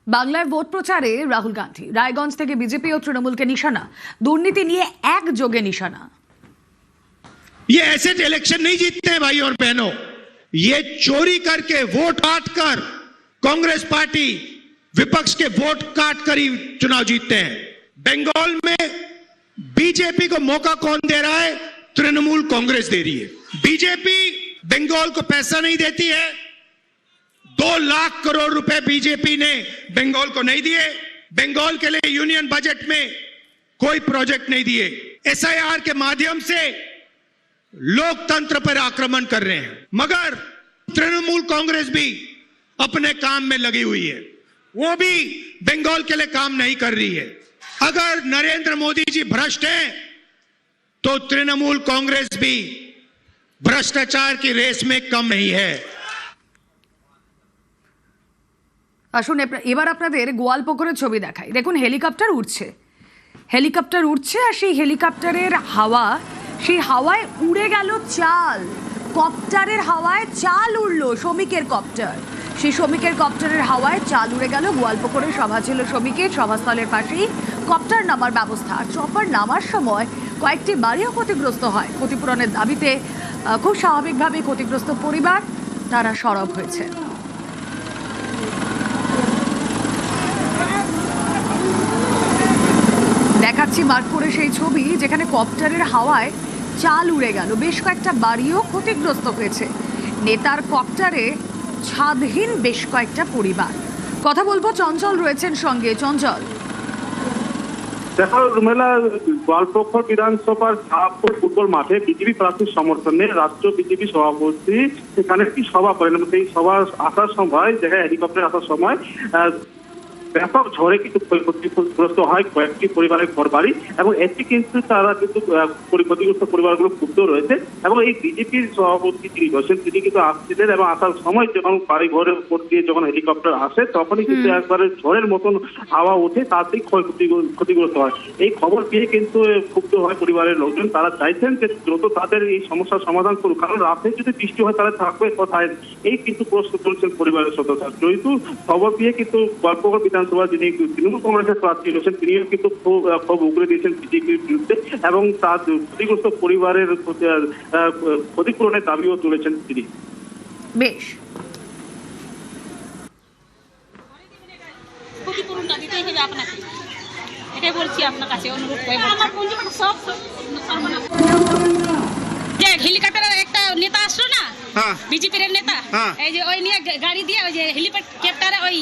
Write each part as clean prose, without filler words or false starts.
বাংলায় ভোট প্রচারে রাহুল গান্ধী, রায়গঞ্জ থেকে বিজেপি ও তৃণমূলকে নিশানা, দুর্নীতি নিয়ে একযোগে নিশানা। ये ऐसे इलेक्शन नहीं जीतते हैं भाई और बहनों, ये चोरी करके वोट काट कर कांग्रेस पार्टी विपक्ष के वोट काट कर ही चुनाव जीतते हैं। बंगाल में बीजेपी को मौका कौन दे रहा है? तृणमूल कांग्रेस दे रही है। बीजेपी बंगाल को पैसा नहीं देती है। 2 लाख करोड़ रुपए बीजेपी ने बंगाल को नहीं दिए। बंगाल के लिए यूनियन बजट में कोई प्रोजेक्ट नहीं दिए। एसआईआर के माध्यम से लोकतंत्र पर आक्रमण कर रहे हैं। मगर तृणमूल कांग्रेस भी अपने काम में लगी हुई है, वो भी बंगाल के लिए काम नहीं कर रही है। अगर नरेंद्र मोदी जी भ्रष्ट हैं तो तृणमूल कांग्रेस भी भ्रष्टाचार की रेस में कम नहीं है। আসুন এবার আপনাদের গোয়ালপুকুরের ছবি দেখাই। দেখুন, হেলিকপ্টার উঠছে আর সেই হেলিকপ্টারের হাওয়া, সেই হাওয়ায় উড়ে গেল চাল। কপ্টারের হাওয়ায় চাল উড়লো, শ্রমিকের কপ্টার। সেই শ্রমিকের কপ্টারের হাওয়ায় চাল উড়ে গেল। গোয়ালপুকুরে সভা ছিল শ্রমিকের, সভাস্থলের পাশেই কপ্টার নামার ব্যবস্থা। চপার নামার সময় কয়েকটি বাড়িও ক্ষতিগ্রস্ত হয়। ক্ষতিপূরণের দাবিতে খুব স্বাভাবিকভাবে ক্ষতিগ্রস্ত পরিবার তারা সরব হয়েছে। দেখাচ্ছি মার্কপুরে সেই ছবি, যেখানে কপ্টারের হাওয়ায় চাল উড়ে গেল। বেশ কয়েকটা বাড়িও ক্ষতিগ্রস্ত হয়েছে। নেতার কপ্টারে ছাদহীন বেশ কয়েকটা পরিবার। কথা বলবো, চঞ্চল রয়েছেন সঙ্গে। চঞ্চল, দেখো রুমেলা, গোয়ালপুকুর বিধানসভার শাহপুর ফুটবল মাঠে বিজেপি প্রার্থীর সমর্থনে রাজ্য বিজেপি সভাপতি সেখানে একটি সভা করেন। সেই সভা আসার সময়, জায়গায় হেলিকপ্টার আসার সময় ব্যাপক ঝড়ে কিন্তু ক্ষতিগ্রস্ত হয় কয়েকটি পরিবারের ঘরবাড়ি, এবং এটি কিন্তু তারা কিন্তু ক্ষতিগ্রস্ত পরিবারগুলো ক্ষুব্ধ রয়েছে। এবং এই বিজেপির সভাপতি যিনি রয়েছেন তিনি কিন্তু আসছিলেন, এবং আসার সময় যখন বাড়ি ঘরের উপর দিয়ে যখন হেলিকপ্টার আসে তখনই কিন্তু একবারে ঝড়ের মতন হাওয়া ওঠে, তাতেই ক্ষতিগ্রস্ত হয়। এই খবর পেয়ে কিন্তু ক্ষুব্ধ হয় পরিবারের লোকজন। তারা চাইছেন যে দ্রুত তাদের এই সমস্যার সমাধান করুক, কারণ রাতে যদি বৃষ্টি হয় তাহলে থাকবে কোথায়, এই কিন্তু প্রশ্ন তুলছেন পরিবারের সদস্য। যেহেতু খবর পেয়ে কিন্তু গোয়ালপুকুর বিধানসভা যিনি তৃণমূল কংগ্রেসের প্রার্থী রয়েছেন তিনিও কিন্তু খুব উগরে দিয়েছেন বিজেপির বিরুদ্ধে, এবং তার ক্ষতিগ্রস্ত পরিবারের ক্ষতিপূরণের দাবিও তুলেছেন তিনি। বেশ, ক্ষতিপূরণটা দিতেই হবে আপনাকে, এটাই বলছি আপনার কাছে অনুরোধ করে। আমার পঞ্জীটা সব সর্বনাশ। যে হেলিকপ্টারের একটা নেতা আসলো না, বিজেপির নেতা, এই যে ওই নিয়ে গাড়ি দিয়ে ওই যে হেলিকপ্টারে ওই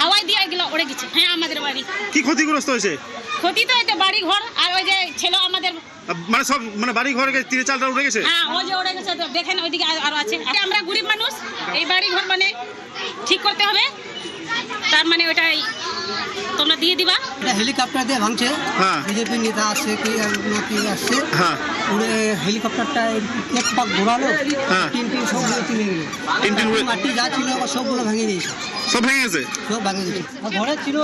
হাওয়ায় দিয়ে এগুলো উড়ে গেছে। হ্যাঁ, আমাদের বাড়ি কি ক্ষতিগ্রস্ত হয়েছে? ক্ষতি তো হয়েছে বাড়ি ঘর, আর ওই যে ছিল আমাদের মানে সব মানে বাড়ি ঘরে তিরে চালটা উড়ে গেছে। হ্যাঁ, ওই যে উড়ে গেছে, দেখেন ওইদিকে আরো আছে। আমরা গরিব মানুষ, এই বাড়ি ঘর মানে ঠিক করতে হবে, তার মানে ওইটাই তোমরা দিয়ে দিবা। হেলিকপ্টার দিয়ে ভাঙছে, বিজেপি নেতা আসছে কি আসছে, হেলিকপ্টারটা ঘোরালো, টিন সবগুলো কিনে গেল, মাটি যা ছিল সবগুলো ভেঙে দিয়েছে। সব ভেঙে গেছে? সব ভেঙে গেছে। ঘরে ছিল,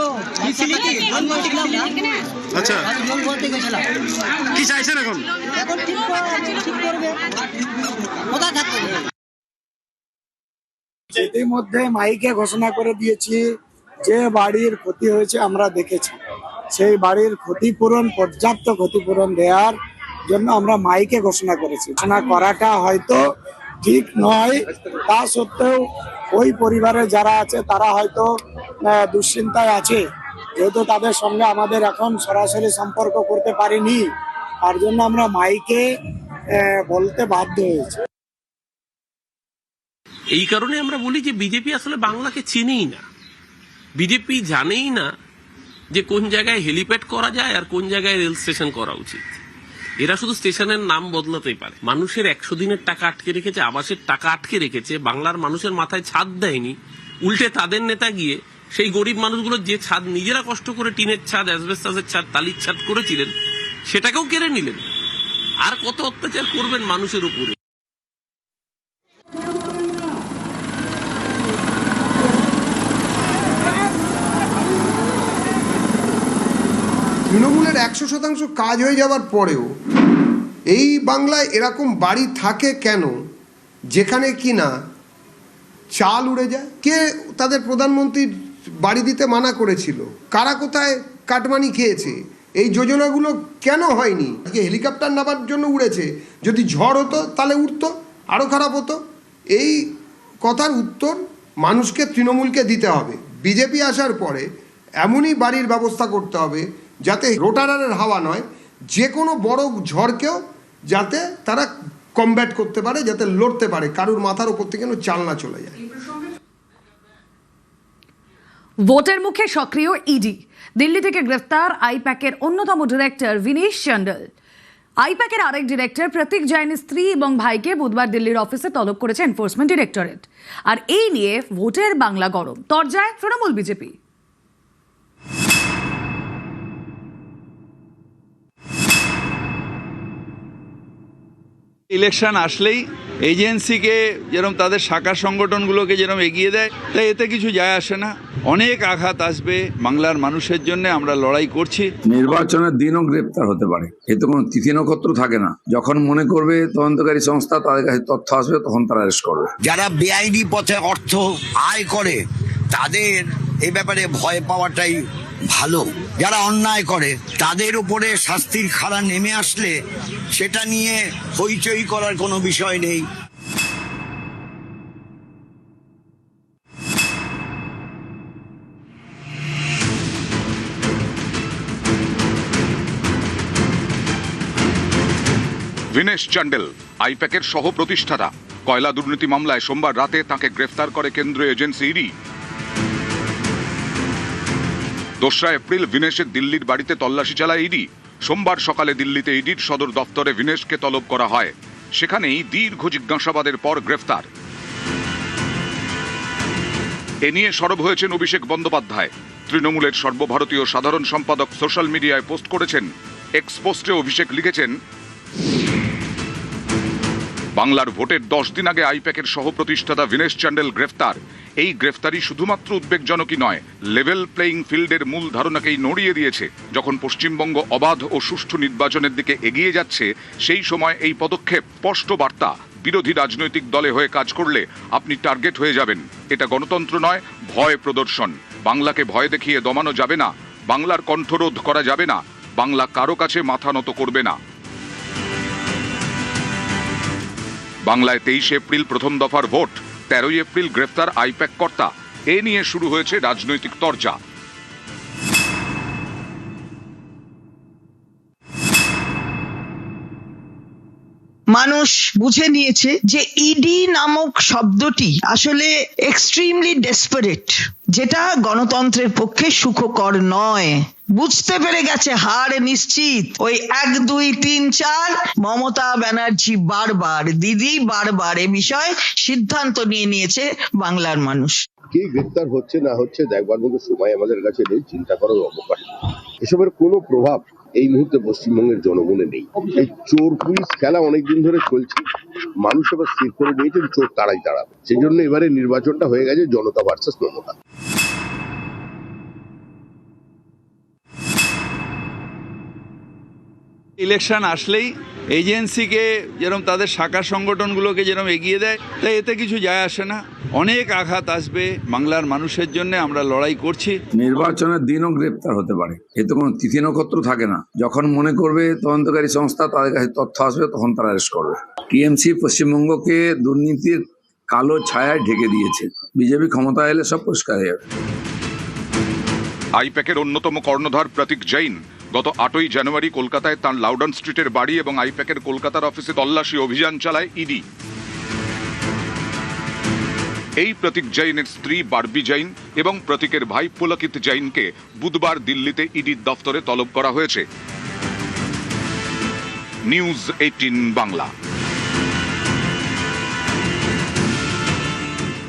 আচ্ছা, করতে গেছিলাম। কি চাইছেন এখন? এখন ঠিক করবে, কোথায় থাকবে? ইতিমধ্যে মাইকে ঘোষণা করে দিয়েছি যে বাড়ির ক্ষতি হয়েছে আমরা দেখেছি, সেই বাড়ির ক্ষতিপূরণ, পর্যাপ্ত ক্ষতিপূরণ দেওয়ার জন্য আমরা মাইকে ঘোষণা করেছি। ঘোষণা করাটা হয়তো ঠিক নয়, তা সত্ত্বেও ওই পরিবারে যারা আছে তারা হয়তো দুশ্চিন্তায় আছে, যেহেতু তাদের সঙ্গে আমাদের এখন সরাসরি সম্পর্ক করতে পারিনি, তার জন্য আমরা মাইকে বলতে বাধ্য হয়েছি। এই কারণে আমরা বলি যে বিজেপি আসলে বাংলাকে চেনেই না। বিজেপি জানেই না যে কোন জায়গায় হেলিপ্যাড করা যায় আর কোন জায়গায় রেল স্টেশন করা উচিত। এরা শুধু স্টেশনের নাম বদলাতেই পারে। মানুষের 100 দিনের টাকা আটকে রেখেছে, আবাসের টাকা আটকে রেখেছে, বাংলার মানুষের মাথায় ছাদ দেয়নি। উল্টে তাদের নেতা গিয়ে সেই গরিব মানুষগুলোর যে ছাদ নিজেরা কষ্ট করে টিনের ছাদ, অ্যাসবেস্টাসের ছাদ, টালির ছাদ করেছিলেন সেটাকেও কেড়ে নিলেন। আর কত অত্যাচার করবেন মানুষের উপরে? তৃণমূলের 100% কাজ হয়ে যাওয়ার পরেও এই বাংলায় এরকম বাড়ি থাকে কেন যেখানে কিনা চাল উড়ে যায়? কে তাদের প্রধানমন্ত্রীর বাড়ি দিতে মানা করেছিল, কারা কোথায় কাটমানি খেয়েছে, এই যোজনাগুলো কেন হয়নি? আজকে হেলিকপ্টার নেবার জন্য উড়েছে, যদি ঝড় হতো তাহলে উঠতো, আরও খারাপ হতো। এই কথার উত্তর মানুষকে, তৃণমূলকে দিতে হবে। বিজেপি আসার পরে এমনই বাড়ির ব্যবস্থা করতে হবে যাতে রোটারের হাওয়া নয়, যে কোনো বড় ঝড়কেও যাতে তারা কমব্যাট করতে পারে, যাতে লড়তে পারে, কারুর মাথার উপর থেকে যেন চাল না চলে যায়। ভোটের মুখে সক্রিয় ইডি। দিল্লি থেকে গ্রেফতার আইপ্যাকের অন্যতম ডিরেক্টর বিনেশ চান্ডেল। আইপ্যাকের আরেক ডিরেক্টর প্রতীক জৈনের স্ত্রী এবং ভাইকে বুধবার দিল্লির অফিসে তলব করেছে এনফোর্সমেন্ট ডিরেক্টরেট। আর এই নিয়ে ভোটের বাংলা গরম, তরজায় তৃণমূল বিজেপি। ইলেকশন আসলেই এজেন্সিকে যেরকম তাদের শাখা সংগঠনগুলোকে যেরকম এগিয়ে দেয়, তাই এতে কিছু যায় আসে না। অনেক আঘাত আসবে বাংলার মানুষের জন্য, আমরা লড়াই করছি। নির্বাচনের দিনও গ্রেপ্তার হতে পারে, এতে কোনো তিথি নক্ষত্র থাকে না। যখন মনে করবে তদন্তকারী সংস্থা তাদের কাছে তথ্য আসবে, তখন তারা অ্যারেস্ট করবে। যারা বেআইনি পথে অর্থ আয় করে তাদের এ ব্যাপারে ভয় পাওয়াটাই ভালো। যারা অন্যায় করে তাদের উপরে শাস্তির খাড়া নেমে আসলে সেটা নিয়ে হইচই করার কোনো বিষয় নেই। বিনেশ চান্ডেল আইপ্যাকের সহ প্রতিষ্ঠাতা। কয়লা দুর্নীতি মামলায় সোমবার রাতে তাকে গ্রেফতার করে কেন্দ্রীয় এজেন্সি ইডি। 2রা এপ্রিল বিনেশের দিল্লির বাড়িতে তল্লাশি চালায় ইডি। সোমবার সকালে দিল্লিতে ইডির সদর দফতরে বিনেশকে তলব করা হয়। সেখানেই দীর্ঘ জিজ্ঞাসাবাদের পর গ্রেফতার। এ নিয়ে সরব হয়েছেন অভিষেক বন্দ্যোপাধ্যায়। তৃণমূলের সর্বভারতীয় সাধারণ সম্পাদক সোশ্যাল মিডিয়ায় পোস্ট করেছেন। এক্স পোস্টে অভিষেক লিখেছেন, বাংলার ভোটের 10 দিন আগে আইপ্যাকের সহ প্রতিষ্ঠাতা বিনেশ চান্ডেল গ্রেফতার। এই গ্রেফতারি শুধুমাত্র উদ্বেগজনকই নয়, লেভেল প্লেইং ফিল্ডের মূল ধারণাকেই নড়িয়ে দিয়েছে। যখন পশ্চিমবঙ্গ অবাধ ও সুষ্ঠু নির্বাচনের দিকে এগিয়ে যাচ্ছে, সেই সময় এই পদক্ষেপ স্পষ্ট বার্তা, বিরোধী রাজনৈতিক দলে হয়ে কাজ করলে আপনি টার্গেট হয়ে যাবেন। এটা গণতন্ত্র নয়, ভয় প্রদর্শন। বাংলাকে ভয় দেখিয়ে দমানো যাবে না, বাংলার কণ্ঠরোধ করা যাবে না, বাংলা কারো কাছে মাথা নত করবে না। বাংলায় 23 এপ্রিল প্রথম দফার ভোট, 13 এপ্রিল গ্রেফতার আইপ্যাক কর্তা। এ নিয়ে শুরু হয়েছে রাজনৈতিক তরজা। মানুষ বুঝে নিয়েছে যে ইডি নামক শব্দটি আসলে এক্সট্রিমলি ডেসপারেট, যেটা গণতন্ত্রের পক্ষে সুখকর নয়। বুঝতে পেরে গেছে হার নিশ্চিত। ওই 1, 2, 3, 4 মমতা ব্যানার্জি বারবার, দিদি বারবার এ বিষয়ে সিদ্ধান্ত নিয়ে নিয়েছে বাংলার মানুষ। কে গ্রেফতার হচ্ছে না হচ্ছে দেখবার মতো সময় আমাদের কাছে নেই, চিন্তা করার অবকাশ। এসবের কোনো প্রভাব এই মুহূর্তে পশ্চিমবঙ্গের জনগণে নেই। এই চোর পুলিশ খেলা অনেকদিন ধরে চলছে, মানুষ এবার স্থির করে নিয়েছেন চোর তারাই তাড়াবে। সেই জন্য এবারে নির্বাচনটা হয়ে গেছে জনতা ভার্সেস মমতা। ইলেকশন আসলেই এজেন্সিকে যেরকম তাদের শাখা সংগঠনগুলোকে যেরকম এগিয়ে দেয়, তাই এতে কিছু যায় আসে না। অনেক আঘাত আসবে বাংলার মানুষের জন্য, আমরা লড়াই করছি। নির্বাচনের দিনও গ্রেপ্তার হতে পারে, এতে কোনো তিথি নক্ষত্র থাকে না। যখন মনে করবে তদন্তকারী সংস্থা তাদের কাছে তথ্য আসবে, তখন তারা অ্যারেস্ট করবে। টিএমসি পশ্চিমবঙ্গকে দুর্নীতির কালো ছায়ায় ঢেকে দিয়েছে। বিজেপি ক্ষমতা এলে সব পরিষ্কার হয়ে যাবে। আইপ্যাকের অন্যতম কর্ণধার প্রতীক জৈন গত 8ই জানুয়ারি কলকাতায় তাঁর লাউডন স্ট্রিটের বাড়ি এবং আইপ্যাকের কলকাতার অফিসে তল্লাশি অভিযান চালায় ইডি। এই প্রতীক জৈনের স্ত্রী বারবি জৈন এবং প্রতীকের ভাই পুলকিত জৈনকে বুধবার দিল্লিতে ইডির দফতরে তলব করা হয়েছে। নিউজ 18 বাংলা।